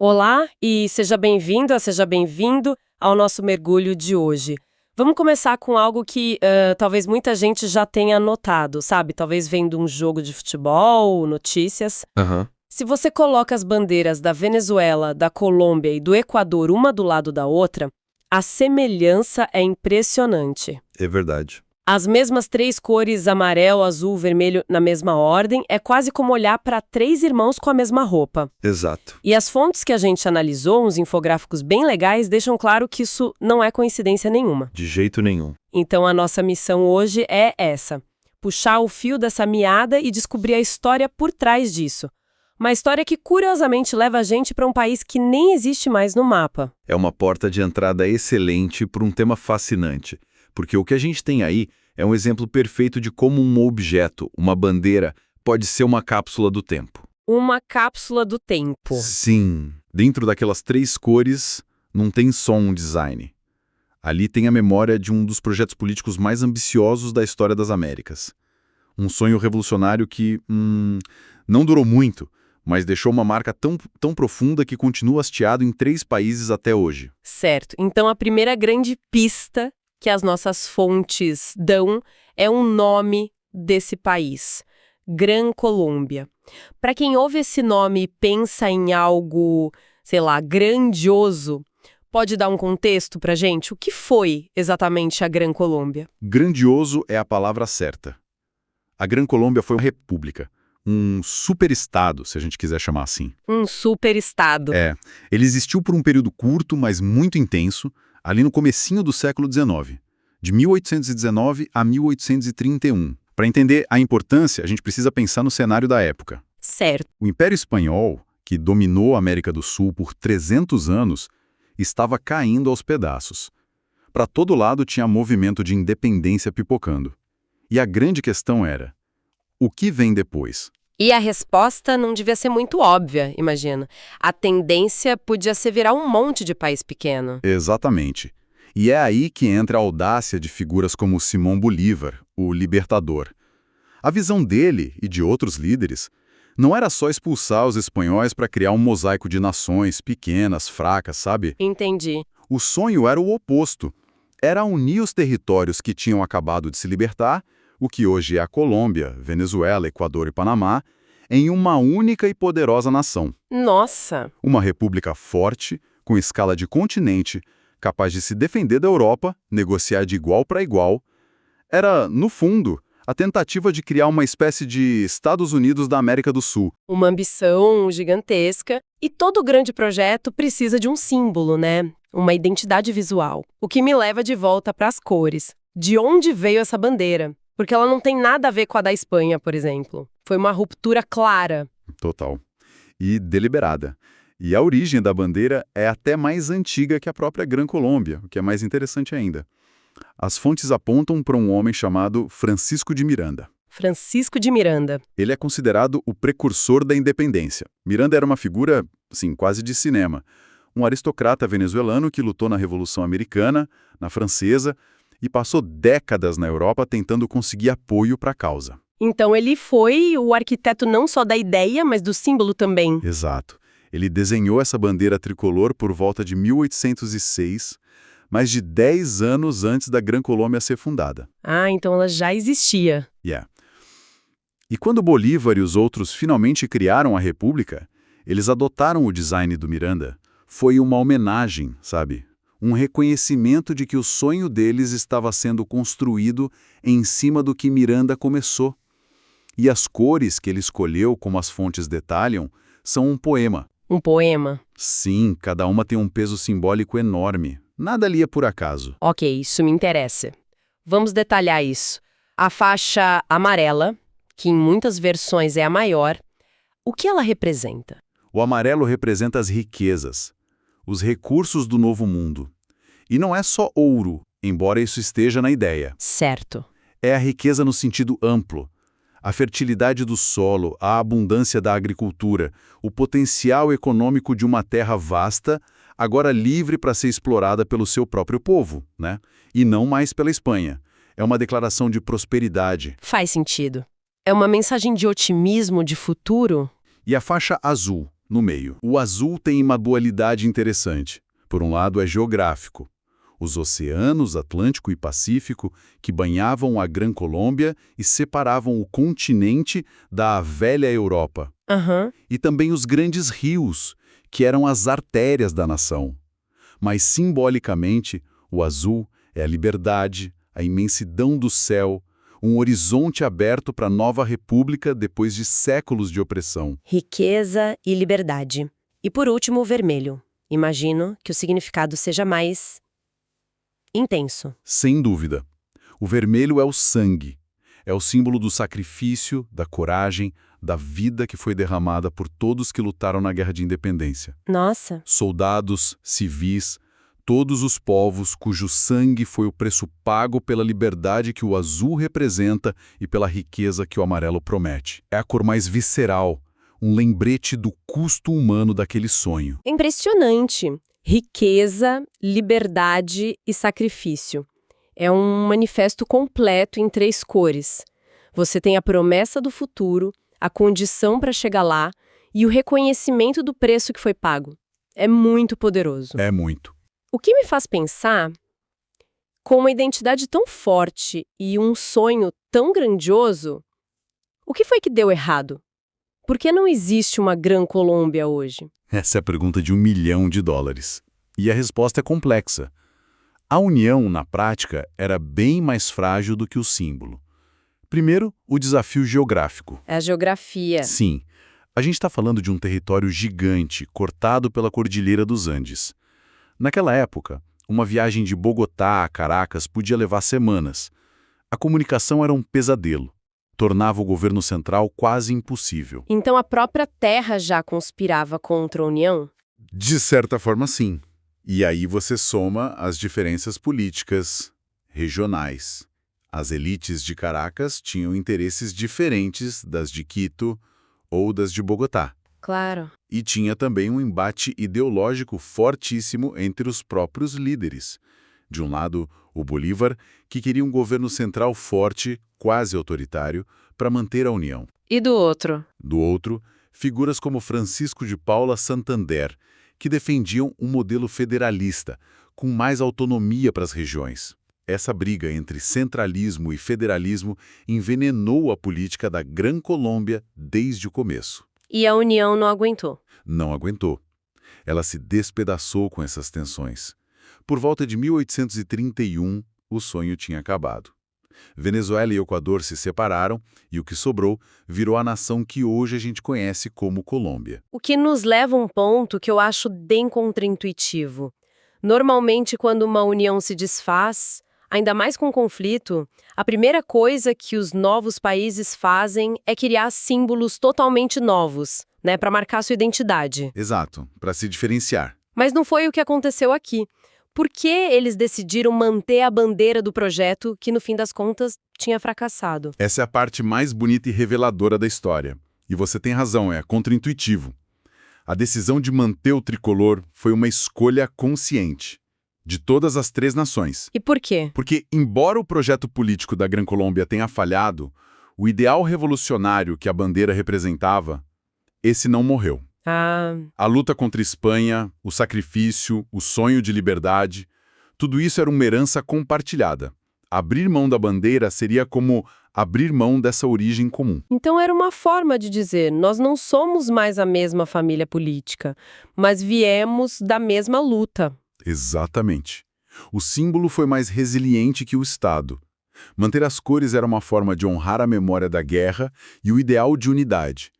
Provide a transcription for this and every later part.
Olá e seja bem-vindo ao nosso mergulho de hoje. Vamos começar com algo que talvez muita gente já tenha notado, sabe? Talvez vendo um jogo de futebol, notícias. Aham. Se você coloca as bandeiras da Venezuela, da Colômbia e do Equador uma do lado da outra, a semelhança é impressionante. É verdade. As mesmas três cores, amarelo, azul, vermelho, na mesma ordem, é quase como olhar para três irmãos com a mesma roupa. Exato. E as fontes que a gente analisou, uns infográficos bem legais, deixam claro que isso não é coincidência nenhuma. De jeito nenhum. Então a nossa missão hoje é essa: puxar o fio dessa meada e descobrir a história por trás disso. Uma história que curiosamente leva a gente para um país que nem existe mais no mapa. É uma porta de entrada excelente para um tema fascinante, porque o que a gente tem aí é um exemplo perfeito de como um objeto, uma bandeira, pode ser uma cápsula do tempo. Uma cápsula do tempo. Sim. Dentro daquelas três cores, não tem só um design. Ali tem a memória de um dos projetos políticos mais ambiciosos da história das Américas. Um sonho revolucionário que, não durou muito, mas deixou uma marca tão profunda que continua hasteado em 3 países até hoje. Certo. Então a primeira grande pista que as nossas fontes dão é um nome desse país: Gran Colômbia. Para quem ouve esse nome e pensa em algo, sei lá, grandioso, pode dar um contexto pra gente? O que foi exatamente a Gran Colômbia? Grandioso é a palavra certa. A Gran Colômbia foi uma república, um superestado, se a gente quiser chamar assim. Um superestado. Ele existiu por um período curto, mas muito intenso, ali no comecinho do século XIX, de 1819 a 1831. Para entender a importância, a gente precisa pensar no cenário da época. Certo. O Império Espanhol, que dominou a América do Sul por 300 anos, estava caindo aos pedaços. Para todo lado tinha movimento de independência pipocando. E a grande questão era: o que vem depois? E a resposta não devia ser muito óbvia, imagina. A tendência podia ser virar um monte de país pequeno. Exatamente. E é aí que entra a audácia de figuras como Simón Bolívar, o libertador. A visão dele e de outros líderes não era só expulsar os espanhóis para criar um mosaico de nações pequenas, fracas, sabe? Entendi. O sonho era o oposto. Era unir os territórios que tinham acabado de se libertar, o que hoje é a Colômbia, Venezuela, Equador e Panamá, em uma única e poderosa nação. Nossa! Uma república forte, com escala de continente, capaz de se defender da Europa, negociar de igual para igual. Era, no fundo, a tentativa de criar uma espécie de Estados Unidos da América do Sul. Uma ambição gigantesca. E todo grande projeto precisa de um símbolo, né? Uma identidade visual. O que me leva de volta para as cores. De onde veio essa bandeira? Porque ela não tem nada a ver com a da Espanha, por exemplo. Foi uma ruptura clara. Total. E deliberada. E a origem da bandeira é até mais antiga que a própria Gran Colômbia, o que é mais interessante ainda. As fontes apontam para um homem chamado Francisco de Miranda. Francisco de Miranda. Ele é considerado o precursor da independência. Miranda era uma figura, assim, quase de cinema. Um aristocrata venezuelano que lutou na Revolução Americana, na Francesa, e passou décadas na Europa tentando conseguir apoio para a causa. Então ele foi o arquiteto não só da ideia, mas do símbolo também. Exato. Ele desenhou essa bandeira tricolor por volta de 1806, mais de 10 anos antes da Gran Colômbia ser fundada. Ah, então ela já existia. E quando Bolívar e os outros finalmente criaram a República, eles adotaram o design do Miranda. Foi uma homenagem, sabe? Um reconhecimento de que o sonho deles estava sendo construído em cima do que Miranda começou. E as cores que ele escolheu, como as fontes detalham, são um poema. Um poema? Sim, cada uma tem um peso simbólico enorme. Nada ali é por acaso. Ok, isso me interessa. Vamos detalhar isso. A faixa amarela, que em muitas versões é a maior, o que ela representa? O amarelo representa as riquezas, os recursos do novo mundo. E não é só ouro, embora isso esteja na ideia. Certo. É a riqueza no sentido amplo. A fertilidade do solo, a abundância da agricultura, o potencial econômico de uma terra vasta, agora livre para ser explorada pelo seu próprio povo, né? E não mais pela Espanha. É uma declaração de prosperidade. Faz sentido. É uma mensagem de otimismo, de futuro? E a faixa azul, no meio. O azul tem uma dualidade interessante. Por um lado, é geográfico. Os oceanos Atlântico e Pacífico que banhavam a Gran Colômbia e separavam o continente da velha Europa. Aham. E também os grandes rios, que eram as artérias da nação. Mas, simbolicamente, o azul é a liberdade, a imensidão do céu, um horizonte aberto para a nova república depois de séculos de opressão. Riqueza e liberdade. E por último, o vermelho. Imagino que o significado seja mais intenso. Sem dúvida. O vermelho é o sangue. É o símbolo do sacrifício, da coragem, da vida que foi derramada por todos que lutaram na Guerra de Independência. Nossa, Soldados, civis, todos os povos cujo sangue foi o preço pago pela liberdade que o azul representa e pela riqueza que o amarelo promete. É a cor mais visceral, um lembrete do custo humano daquele sonho. impressionante. Riqueza, liberdade e sacrifício. É um manifesto completo em 3 cores. Você tem a promessa do futuro, a condição para chegar lá e o reconhecimento do preço que foi pago. É muito poderoso. É muito. O que me faz pensar, com uma identidade tão forte e um sonho tão grandioso, o que foi que deu errado? Por que não existe uma Gran Colômbia hoje? Essa é a pergunta de $1 milhão. E a resposta é complexa. A união, na prática, era bem mais frágil do que o símbolo. Primeiro, o desafio geográfico. É a geografia. Sim, a gente está falando de um território gigante, cortado pela Cordilheira dos Andes. Naquela época, uma viagem de Bogotá a Caracas podia levar semanas. A comunicação era um pesadelo. Tornava o governo central quase impossível. Então a própria terra já conspirava contra a União? De certa forma, sim. E aí você soma as diferenças políticas, regionais. As elites de Caracas tinham interesses diferentes das de Quito ou das de Bogotá. Claro. E tinha também um embate ideológico fortíssimo entre os próprios líderes. De um lado, o Bolívar, que queria um governo central forte, quase autoritário, para manter a união. E do outro? Do outro, figuras como Francisco de Paula Santander, que defendiam um modelo federalista, com mais autonomia para as regiões. Essa briga entre centralismo e federalismo envenenou a política da Gran Colômbia desde o começo. E a União não aguentou? Não aguentou. Ela se despedaçou com essas tensões. Por volta de 1831, o sonho tinha acabado. Venezuela e Equador se separaram e o que sobrou virou a nação que hoje a gente conhece como Colômbia. O que nos leva a um ponto que eu acho bem contraintuitivo. Normalmente, quando uma união se desfaz, ainda mais com conflito, a primeira coisa que os novos países fazem é criar símbolos totalmente novos, né, para marcar sua identidade. Exato, para se diferenciar. Mas não foi o que aconteceu aqui. Por que eles decidiram manter a bandeira do projeto que, no fim das contas, tinha fracassado? Essa é a parte mais bonita e reveladora da história. E você tem razão, é contraintuitivo. A decisão de manter o tricolor foi uma escolha consciente, de todas as 3 nações. E por quê? Porque, embora o projeto político da Gran Colômbia tenha falhado, o ideal revolucionário que a bandeira representava, esse não morreu. A luta contra a Espanha, o sacrifício, o sonho de liberdade, tudo isso era uma herança compartilhada. Abrir mão da bandeira seria como abrir mão dessa origem comum. Então era uma forma de dizer, nós não somos mais a mesma família política, mas viemos da mesma luta. Exatamente. O símbolo foi mais resiliente que o Estado. Manter as cores era uma forma de honrar a memória da guerra e o ideal de unidade,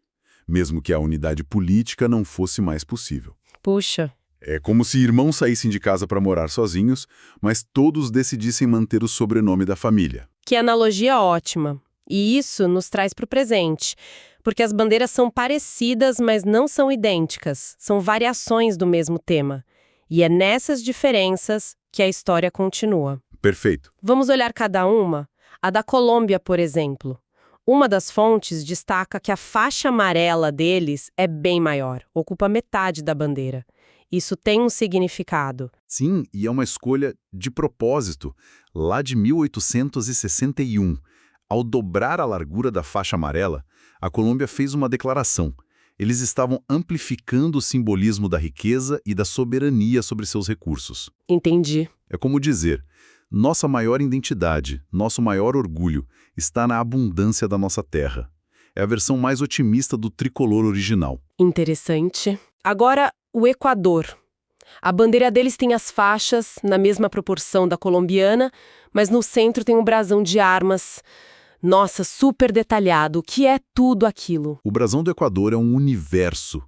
mesmo que a unidade política não fosse mais possível. Puxa. É como se irmãos saíssem de casa para morar sozinhos, mas todos decidissem manter o sobrenome da família. Que analogia ótima. E isso nos traz para o presente, porque as bandeiras são parecidas, mas não são idênticas. São variações do mesmo tema. E é nessas diferenças que a história continua. Perfeito. Vamos olhar cada uma? A da Colômbia, por exemplo. Uma das fontes destaca que a faixa amarela deles é bem maior, ocupa metade da bandeira. Isso tem um significado. Sim, e é uma escolha de propósito, lá de 1861. Ao dobrar a largura da faixa amarela, a Colômbia fez uma declaração. Eles estavam amplificando o simbolismo da riqueza e da soberania sobre seus recursos. Entendi. É como dizer, nossa maior identidade, nosso maior orgulho, está na abundância da nossa terra. É a versão mais otimista do tricolor original. Interessante. Agora, o Equador. A bandeira deles tem as faixas, na mesma proporção da colombiana, mas no centro tem um brasão de armas. Nossa, super detalhado. O que é tudo aquilo? O brasão do Equador é um universo.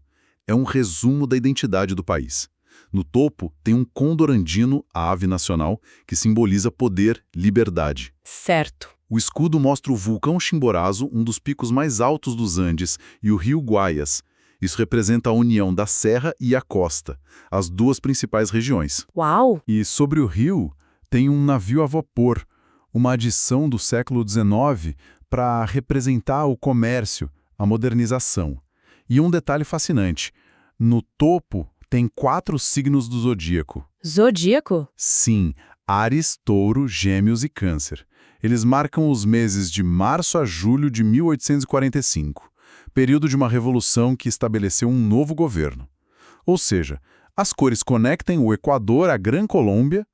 É um resumo da identidade do país. No topo tem um condor andino, a ave nacional, que simboliza poder, liberdade. Certo. O escudo mostra o vulcão Chimborazo, um dos picos mais altos dos Andes, e o rio Guaias. Isso representa a união da serra e a costa, as duas principais regiões. Uau! E sobre o rio, tem um navio a vapor, uma adição do século XIX para representar o comércio, a modernização. E um detalhe fascinante, no topo tem 4 signos do zodíaco. Zodíaco? Sim, Áries, Touro, Gêmeos e Câncer. Eles marcam os meses de março a julho de 1845, período de uma revolução que estabeleceu um novo governo. Ou seja, as cores conectam o Equador à Gran Colômbia,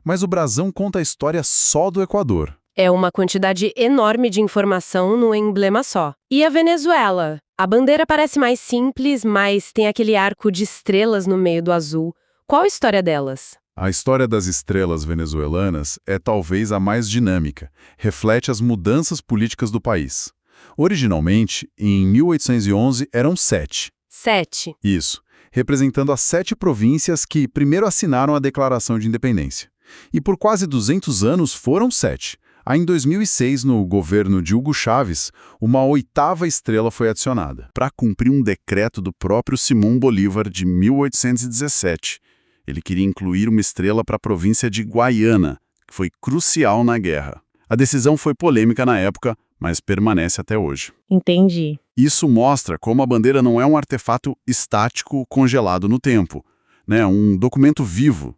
mas o brasão conta a história só do Equador. É uma quantidade enorme de informação no emblema só. E a Venezuela? A bandeira parece mais simples, mas tem aquele arco de estrelas no meio do azul. Qual a história delas? A história das estrelas venezuelanas é talvez a mais dinâmica, reflete as mudanças políticas do país. Originalmente, em 1811, eram 7. 7. Isso, representando as 7 províncias que primeiro assinaram a Declaração de Independência. E por quase 200 anos foram 7. Aí, em 2006, no governo de Hugo Chávez, uma 8ª estrela foi adicionada, para cumprir um decreto do próprio Simão Bolívar de 1817. Ele queria incluir uma estrela para a província de Guaiana, que foi crucial na guerra. A decisão foi polêmica na época, mas permanece até hoje. Entendi. Isso mostra como a bandeira não é um artefato estático congelado no tempo, né? Um documento vivo.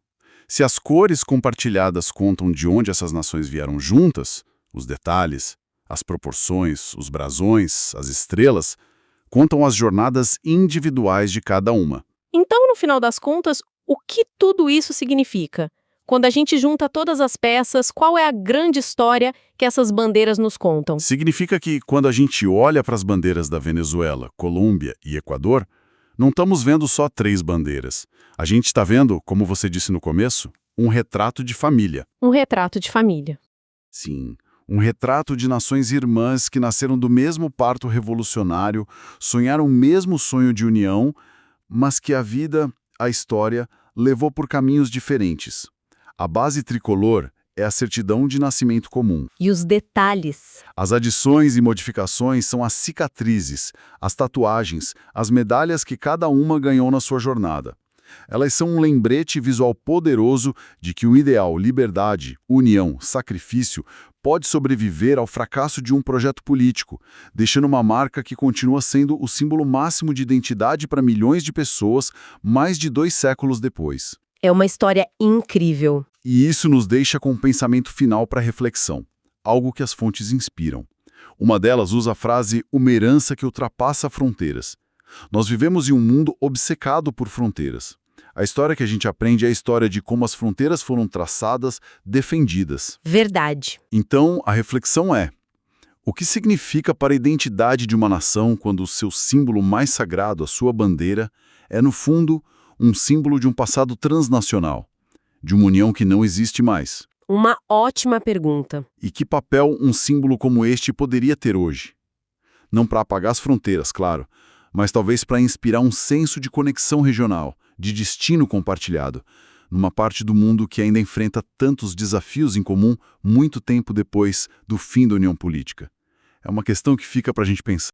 Se as cores compartilhadas contam de onde essas nações vieram juntas, os detalhes, as proporções, os brasões, as estrelas, contam as jornadas individuais de cada uma. Então, no final das contas, o que tudo isso significa? Quando a gente junta todas as peças, qual é a grande história que essas bandeiras nos contam? Significa que, quando a gente olha para as bandeiras da Venezuela, Colômbia e Equador, não estamos vendo só 3 bandeiras. A gente está vendo, como você disse no começo, um retrato de família. Um retrato de família. Sim, um retrato de nações irmãs que nasceram do mesmo parto revolucionário, sonharam o mesmo sonho de união, mas que a vida, a história, levou por caminhos diferentes. A base tricolor é a certidão de nascimento comum. E os detalhes? As adições e modificações são as cicatrizes, as tatuagens, as medalhas que cada uma ganhou na sua jornada. Elas são um lembrete visual poderoso de que o ideal liberdade, união, sacrifício pode sobreviver ao fracasso de um projeto político, deixando uma marca que continua sendo o símbolo máximo de identidade para milhões de pessoas mais de 2 séculos depois. É uma história incrível. E isso nos deixa com um pensamento final para reflexão, algo que as fontes inspiram. Uma delas usa a frase uma herança que ultrapassa fronteiras. Nós vivemos em um mundo obcecado por fronteiras. A história que a gente aprende é a história de como as fronteiras foram traçadas, defendidas. Verdade. Então, a reflexão é: o que significa para a identidade de uma nação quando o seu símbolo mais sagrado, a sua bandeira, é, no fundo, um símbolo de um passado transnacional, de uma união que não existe mais? Uma ótima pergunta. E que papel um símbolo como este poderia ter hoje? Não para apagar as fronteiras, claro, mas talvez para inspirar um senso de conexão regional, de destino compartilhado, numa parte do mundo que ainda enfrenta tantos desafios em comum muito tempo depois do fim da União Política. É uma questão que fica para a gente pensar.